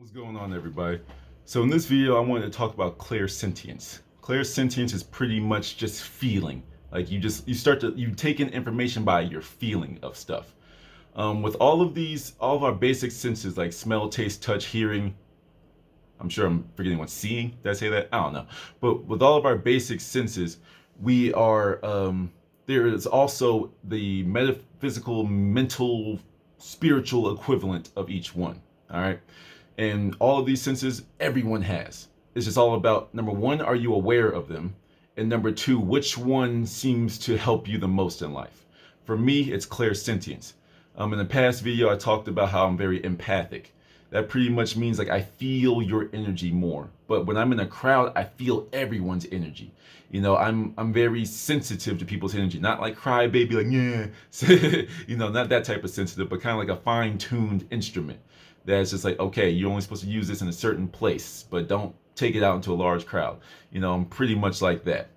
What's going on, everybody? So in this video, I wanted to talk about clairsentience. Clairsentience is pretty much just feeling. Like you take in information by your feeling of stuff. With all of our basic senses like smell, taste, touch, hearing. I'm sure I'm forgetting what seeing. Did I say that? I don't know. But with all of our basic senses, we are. There is also the metaphysical, mental, spiritual equivalent of each one. All right. And all of these senses, everyone has. It's just all about, number one, are you aware of them? And number two, which one seems to help you the most in life? For me, it's clairsentience. In the past video, I talked about how I'm very empathic. That pretty much means like I feel your energy more. But when I'm in a crowd, I feel everyone's energy. I'm very sensitive to people's energy. Not like crybaby, like yeah, not that type of sensitive, but kind of like a fine-tuned instrument. That's just like, okay, you're only supposed to use this in a certain place, but don't take it out into a large crowd. I'm pretty much like that.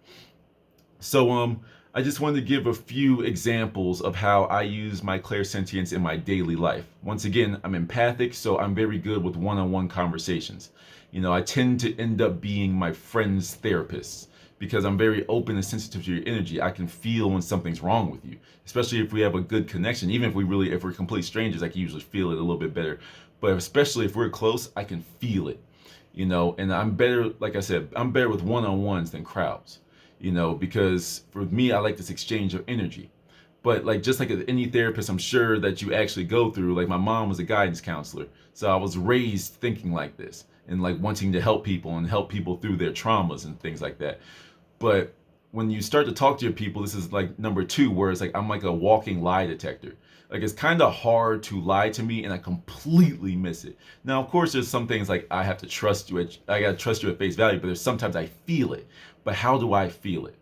So I just wanted to give a few examples of how I use my clairsentience in my daily life. Once again, I'm empathic, so I'm very good with one-on-one conversations. I tend to end up being my friend's therapist because I'm very open and sensitive to your energy. I can feel when something's wrong with you, especially if we have a good connection. Even if we're complete strangers, I can usually feel it a little bit better. But especially if we're close, I can feel it. And I'm better, like I said, I'm better with one-on-ones than crowds. Because for me, I like this exchange of energy. But like just like any therapist, I'm sure that you actually go through. Like my mom was a guidance counselor, so I was raised thinking like this and like wanting to help people and help people through their traumas and things like that. But when you start to talk to your people, this is like number two, where it's like I'm like a walking lie detector. Like it's kind of hard to lie to me, and I completely miss it. Now, of course, there's some things like I have to trust you. I gotta trust you at face value, but there's sometimes I feel it. But how do I feel it?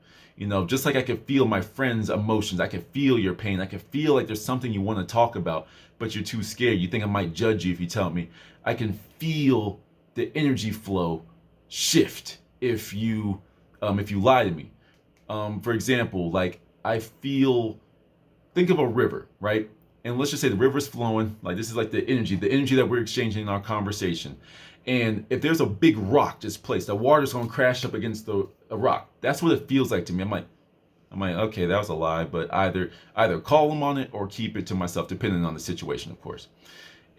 Just like I can feel my friend's emotions, I can feel your pain, I can feel like there's something you want to talk about, but you're too scared. You think I might judge you if you tell me. I can feel the energy flow shift if you lie to me. For example, like think of a river, right? And let's just say the river's flowing, like this is like the energy that we're exchanging in our conversation. And if there's a big rock just placed, the water's gonna crash up against a rock. That's what it feels like to me. I'm like, okay, that was a lie, but either call them on it or keep it to myself, depending on the situation, of course.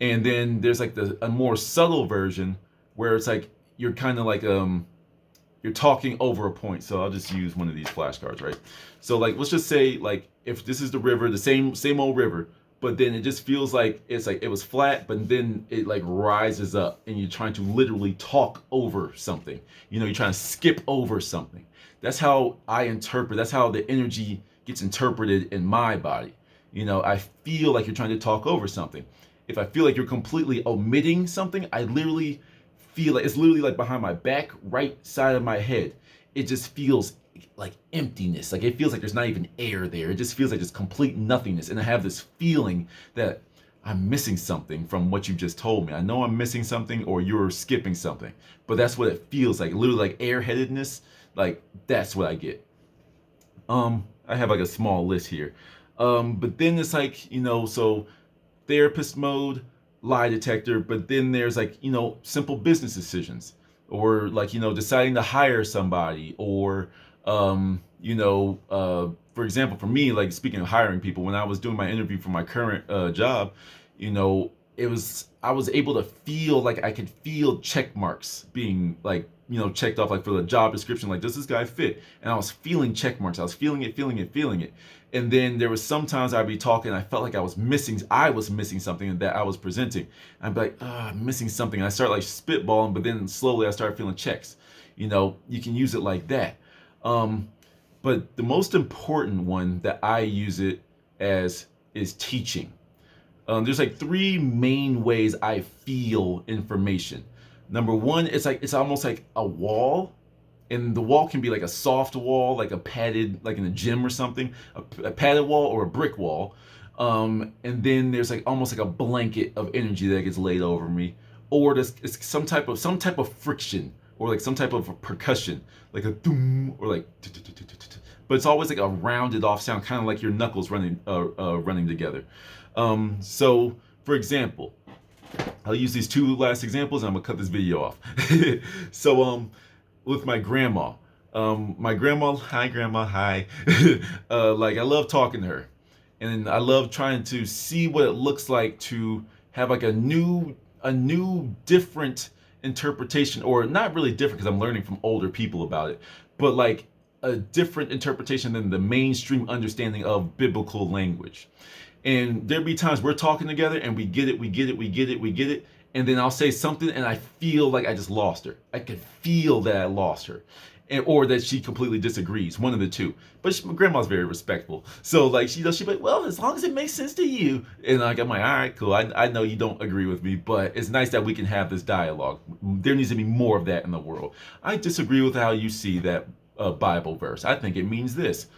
And then there's like a more subtle version where it's like you're kind of like you're talking over a point. So I'll just use one of these flashcards, right? So like let's just say like if this is the river, the same old river, but then it just feels like it was flat, but then it like rises up and you're trying to literally talk over something. You're trying to skip over something. That's how that's how the energy gets interpreted in my body. I feel like you're trying to talk over something. If I feel like you're completely omitting something, I literally feel like it's literally like behind my back, right side of my head. It just feels like emptiness. Like it feels like there's not even air there. It just feels like just complete nothingness. And I have this feeling that I'm missing something from what you just told me. I know I'm missing something or you're skipping something, but that's what it feels like. Literally like airheadedness. Like that's what I get. I have like a small list here. But then it's like, so therapist mode, lie detector, but then there's like, simple business decisions or like, deciding to hire somebody or, for example, for me, like speaking of hiring people, when I was doing my interview for my current job, I was able to feel like I could feel check marks being like, checked off like for the job description, like does this guy fit? And I was feeling check marks. I was feeling it. And then there was sometimes I'd be talking, I felt like I was missing something that I was presenting. I'd be like, I'm missing something. And I start like spitballing, but then slowly I started feeling checks. You can use it like that. But the most important one that I use it as is teaching. There's like three main ways I feel information. Number one, it's almost like a wall, and the wall can be like a soft wall, like a padded, like in a gym or something, a padded wall or a brick wall. And then there's like almost like a blanket of energy that gets laid over me, or it's some type of friction or like some type of percussion, like a doom or like. But it's always like a rounded off sound, kind of like your knuckles running together. So, for example, I'll use these two last examples and I'm gonna cut this video off. So with my grandma, hi grandma, hi. Like I love talking to her, and I love trying to see what it looks like to have like a new different interpretation, or not really different because I'm learning from older people about it, but like a different interpretation than the mainstream understanding of biblical language. And there'd be times we're talking together and we get it, and then I'll say something and I feel like I just lost her. I can feel that I lost her. Or that she completely disagrees, one of the two. But my grandma's very respectful, so like she'd be like, well, as long as it makes sense to you. And like I'm like, all right, cool. I know you don't agree with me, but it's nice that we can have this dialogue. There needs to be more of that in the world. I disagree with how you see that Bible verse. I think it means this.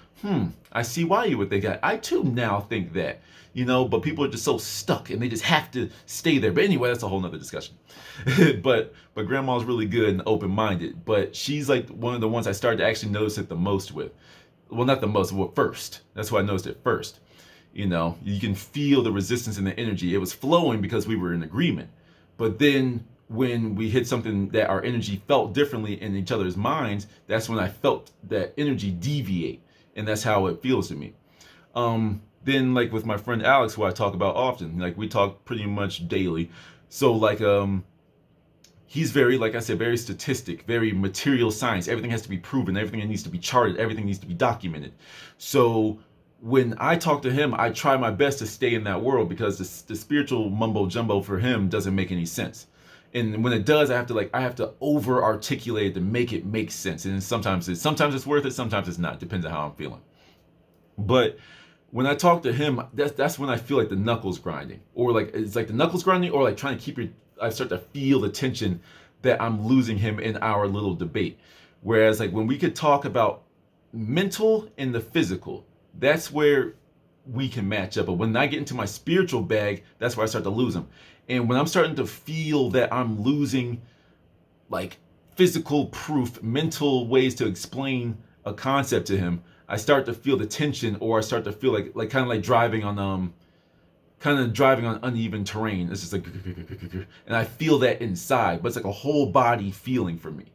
I see why you would think that. I too now think that. But people are just so stuck and they just have to stay there. But anyway, that's a whole nother discussion. but grandma's really good and open-minded. But she's like one of the ones I started to actually notice it the most with. Well, not the most, but first. That's why I noticed it first. You can feel the resistance and the energy. It was flowing because we were in agreement. But then when we hit something that our energy felt differently in each other's minds, that's when I felt that energy deviate. And that's how it feels to me. Then like with my friend Alex, who I talk about often, like we talk pretty much daily. So like he's very, like I said, very statistic, very material science. Everything has to be proven, everything needs to be charted, everything needs to be documented. So when I talk to him, I try my best to stay in that world, because the spiritual mumbo jumbo for him doesn't make any sense. And when it does, I have to over articulate it to make it make sense. And sometimes it's worth it, sometimes it's not. Depends on how I'm feeling. But when I talk to him, that's when I feel like the knuckles grinding, or like it's like the knuckles grinding, or like trying to keep I start to feel the tension that I'm losing him in our little debate. Whereas like when we could talk about mental and the physical, that's where we can match up. But when I get into my spiritual bag, that's where I start to lose him. And when I'm starting to feel that I'm losing like physical proof, mental ways to explain a concept to him, I start to feel the tension, or I start to feel like kind of like driving on uneven terrain. It's just like, and I feel that inside, but it's like a whole body feeling for me.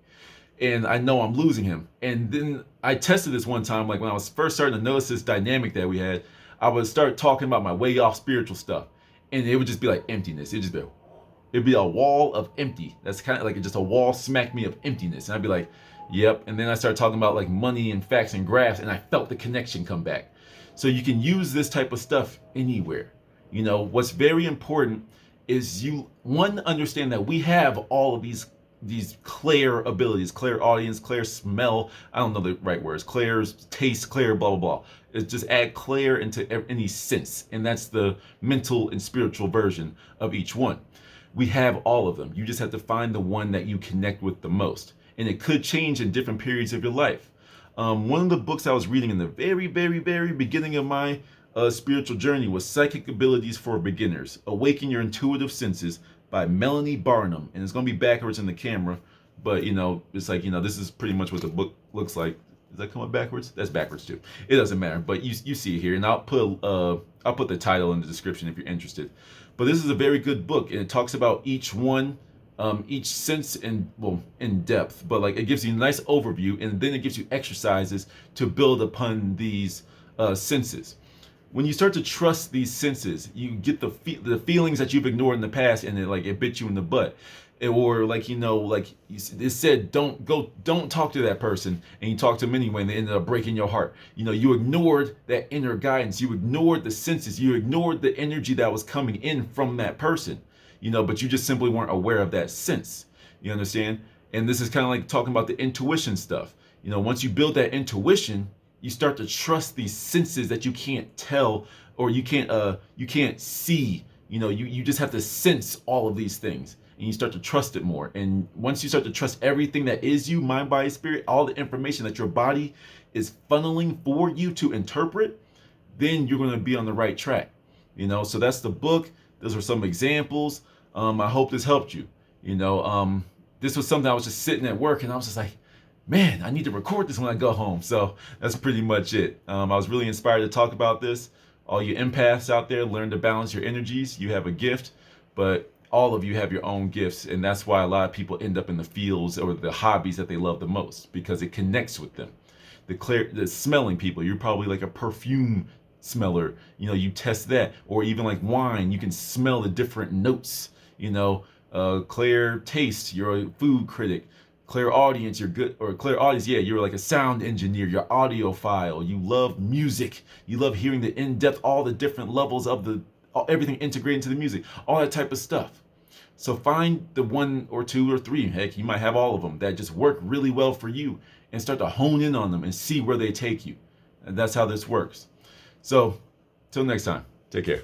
And I know I'm losing him. And then I tested this one time, like when I was first starting to notice this dynamic that we had, I would start talking about my way off spiritual stuff, and it would just be like emptiness. It'd be a wall of empty. That's kind of like just a wall smacked me of emptiness. And I'd be like, yep. And then I started talking about like money and facts and graphs, and I felt the connection come back. So you can use this type of stuff anywhere. What's very important is you understand that we have all of these clair abilities, clair audience, clair smell. I don't know the right words. Clair's taste, clair, blah, blah, blah. It's just add clair into any sense. And that's the mental and spiritual version of each one. We have all of them. You just have to find the one that you connect with the most. And it could change in different periods of your life. One of the books I was reading in the very, very, very beginning of my spiritual journey was Psychic Abilities for Beginners, Awaken Your Intuitive Senses by Melanie Barnum. And it's going to be backwards in the camera, but it's like, this is pretty much what the book looks like. Is that coming backwards? That's backwards too. It doesn't matter, but you see it here, and I'll put the title in the description if you're interested. But this is a very good book, and it talks about each one, each sense in depth. But like it gives you a nice overview, and then it gives you exercises to build upon these senses. When you start to trust these senses, you get the feelings that you've ignored in the past, and it bit you in the butt. Or it said, don't talk to that person, and you talk to them anyway, and they ended up breaking your heart. You ignored that inner guidance, you ignored the senses, you ignored the energy that was coming in from that person. But you just simply weren't aware of that sense. You understand? And this is kind of like talking about the intuition stuff. Once you build that intuition, you start to trust these senses that you can't tell, or you can't see. You just have to sense all of these things, and you start to trust it more. And once you start to trust everything that is you, mind, body, spirit, all the information that your body is funneling for you to interpret, then you're going to be on the right track. So that's the book. Those are some examples. I hope this helped you. This was something I was just sitting at work, and I was just like, man, I need to record this when I go home. So that's pretty much it. I was really inspired to talk about this. All you empaths out there, learn to balance your energies. You have a gift. But all of you have your own gifts, and that's why a lot of people end up in the fields or the hobbies that they love the most, because it connects with them. The smelling people, you're probably like a perfume smeller, you test that. Or even like wine, you can smell the different notes. Clair taste, you're a food critic. Clairaudience, you're good. Or clairaudience, yeah, you're like a sound engineer, you're audiophile, you love music, you love hearing the in-depth, all the different levels of everything integrated into the music, all that type of stuff. So find the one or two or three, heck, you might have all of them, that just work really well for you, and start to hone in on them and see where they take you. And that's how this works. So till next time, take care.